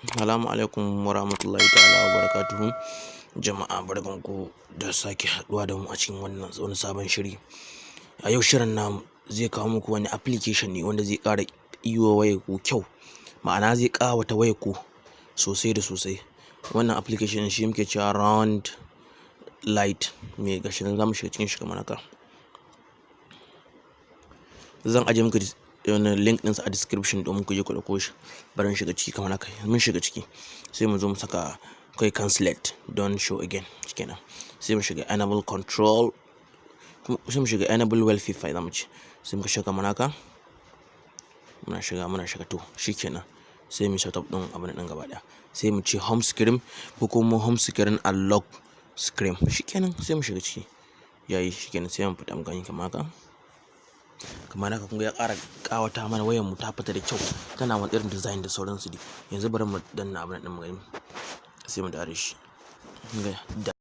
Assalamu alaikum warahmatullahi ta'ala wabarakatuhu. Jama'a barkanku da sake haduwa da mu a cikin wani sabon shiri. A yau shirin namu zai kawo muku wani application ne wanda zai ƙara yi wa wayarku kyau, ma'ana zai ƙawata wayarku sosai da sosai. Wannan application shi muke cewa round light, mai gashi nan zamu shiga cikin shi kamar haka. Zan ajiye muku link ɗinsa a description domin ku je ku ɗauko shi. Bari mu shiga ciki kamar haka. Mun shiga ciki sai mu zo mu saka kai cancellate don show again kenan. Sai mu shiga enable control, sai mu shiga enable wallpaper zamu ci. Sai mu shiga kamar haka. Muna shiga to shikenan. Sai mu setup ɗin abin ɗin gaba ɗaya. Sai mu ce home screen ko kuma home screen and lock screen. Shikenan sai mu shiga ciki. Yayi shikenan sai mu fita mu gani kamar haka. Kamar haka kun ga ya ƙara ƙawata mana wayar mu, ta fita da kyau. Tana wani irin design da sauransu dai. Yanzu bari mu danna abin ɗin mu gani. Sai mu dare shi. Ga